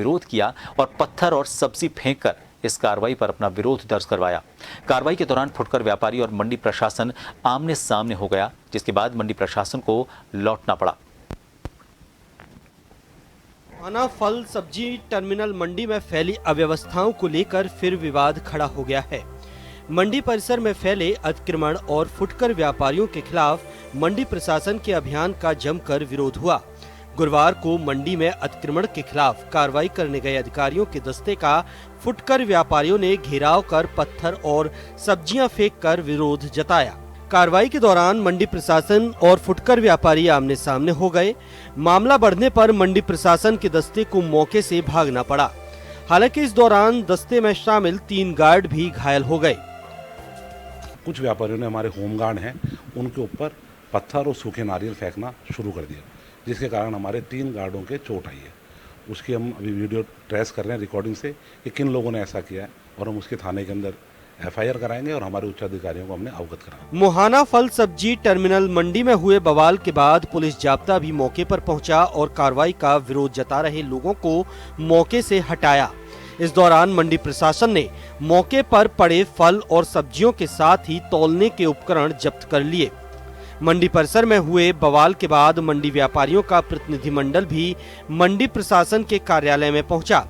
विरोध किया और पत्थर और सब्जी फेंककर इस कार्रवाई पर अपना विरोध दर्ज करवाया। कार्रवाई के दौरान फुटकर व्यापारी और मंडी प्रशासन आमने सामने हो गया, जिसके बाद मंडी प्रशासन को लौटना पड़ा। मुहाना फल सब्जी टर्मिनल मंडी में फैली अव्यवस्थाओं को लेकर फिर विवाद खड़ा हो गया है। मंडी परिसर में फैले अतिक्रमण और फुटकर व्यापारियों के खिलाफ मंडी प्रशासन के अभियान का जमकर विरोध हुआ। गुरुवार को मंडी में अतिक्रमण के खिलाफ कार्रवाई करने गए अधिकारियों के दस्ते का फुटकर व्यापारियों ने घेराव कर पत्थर और सब्जियां फेंककर विरोध जताया। कार्रवाई के दौरान मंडी प्रशासन और फुटकर व्यापारी आमने सामने हो गए। मामला बढ़ने पर मंडी प्रशासन के दस्ते को मौके से भागना पड़ा। हालांकि इस दौरान दस्ते में शामिल 3 गार्ड भी घायल हो गए। कुछ व्यापारियों ने हमारे होमगार्ड हैं उनके ऊपर पत्थर और सूखे नारियल फेंकना शुरू कर दिया, जिसके कारण हमारे 3 गार्डों के चोट आई है। उसकी हम अभी वीडियो ट्रेस कर रहे हैं रिकॉर्डिंग से कि किन लोगों ने ऐसा किया है, और हम उसके थाने के अंदर FIR कराएंगे और हमारे उच्च अधिकारियों को हमने अवगत कराया। मुहाना फल सब्जी टर्मिनल मंडी में हुए बवाल के बाद पुलिस जाब्ता भी मौके पर पहुंचा और कार्रवाई का विरोध जता रहे लोगों को मौके से हटाया। इस दौरान मंडी प्रशासन ने मौके पर पड़े फल और सब्जियों के साथ ही तौलने के उपकरण जब्त कर लिए। मंडी परिसर में हुए बवाल के बाद मंडी व्यापारियों का प्रतिनिधिमंडल भी मंडी प्रशासन के कार्यालय में पहुंचा।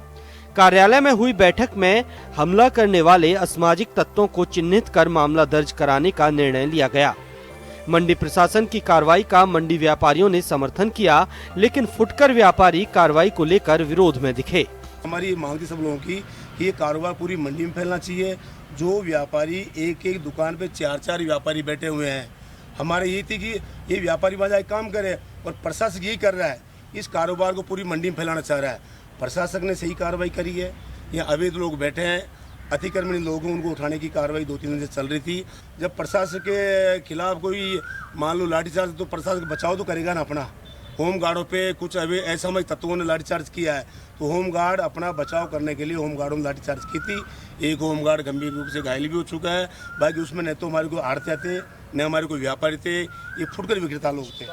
कार्यालय में हुई बैठक में हमला करने वाले असामाजिक तत्वों को चिन्हित कर मामला दर्ज कराने का निर्णय लिया गया। मंडी प्रशासन की कार्रवाई का मंडी व्यापारियों ने समर्थन किया, लेकिन फुटकर व्यापारी कार्रवाई को लेकर विरोध में दिखे। हमारी मांग थी सब लोगों की कि ये कारोबार पूरी मंडी में फैलना चाहिए। जो व्यापारी एक दुकान पे 4 व्यापारी बैठे हुए हैं, हमारे ये थी कि ये व्यापारी बाजार काम करे, और प्रशासक यही कर रहा है, इस कारोबार को पूरी मंडी में फैलाना चाह रहा है। प्रशासक ने सही कार्रवाई करी है। यहाँ अवैध लोग बैठे हैं, अतिक्रमणी लोग हैं, उनको उठाने की कार्रवाई 2-3 दिन से चल रही थी। जब प्रशासन के खिलाफ कोई मान लो लाठीचार्ज, तो प्रशासन बचाव तो करेगा ना अपना। होमगार्डों पे कुछ असामाजिक तत्वों ने लाठीचार्ज किया है, तो होमगार्ड अपना बचाव करने के लिए होमगार्डों ने लाठीचार्ज की थी। एक होमगार्ड गंभीर रूप से घायल भी हो चुका है। बाकी उसमें न तो हमारे कोई आड़तिया थे, न हमारे कोई व्यापारी थे, ये फुटकर विक्रेता लोग थे।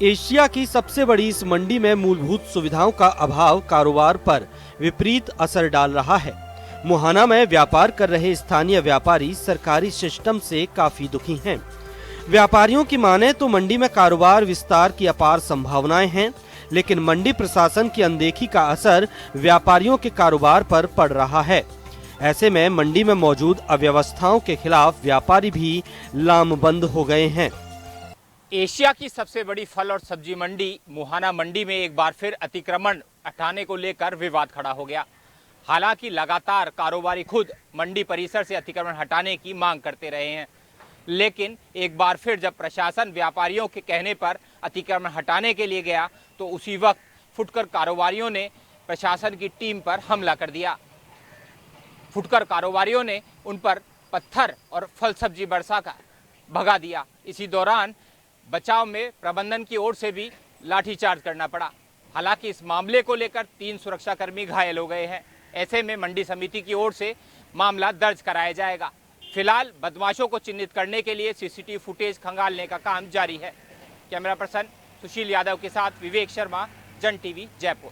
एशिया की सबसे बड़ी इस मंडी में मूलभूत सुविधाओं का अभाव कारोबार पर विपरीत असर डाल रहा है। मुहाना में व्यापार कर रहे स्थानीय व्यापारी सरकारी सिस्टम से काफी दुखी हैं। व्यापारियों की माने तो मंडी में कारोबार विस्तार की अपार संभावनाएं हैं, लेकिन मंडी प्रशासन की अनदेखी का असर व्यापारियों के कारोबार पर पड़ रहा है। ऐसे में मंडी में मौजूद अव्यवस्थाओं के खिलाफ व्यापारी भी लामबंद हो गए हैं। एशिया की सबसे बड़ी फल और सब्जी मंडी मुहाना मंडी में एक बार फिर अतिक्रमण हटाने को लेकर विवाद खड़ा हो गया। हालांकि लगातार कारोबारी खुद मंडी परिसर से अतिक्रमण हटाने की मांग करते रहे हैं, लेकिन एक बार फिर जब प्रशासन व्यापारियों के कहने पर अतिक्रमण हटाने के लिए गया, तो उसी वक्त फुटकर कारोबारियों ने प्रशासन की टीम पर हमला कर दिया। फुटकर कारोबारियों ने उन पर पत्थर और फल सब्जी बरसा कर भगा दिया। इसी दौरान बचाव में प्रबंधन की ओर से भी लाठीचार्ज करना पड़ा। हालांकि इस मामले को लेकर 3 सुरक्षाकर्मी घायल हो गए हैं। ऐसे में मंडी समिति की ओर से मामला दर्ज कराया जाएगा। फिलहाल बदमाशों को चिन्हित करने के लिए CCTV फुटेज खंगालने का काम जारी है। कैमरा पर्सन सुशील यादव के साथ विवेक शर्मा, जन TV, जयपुर।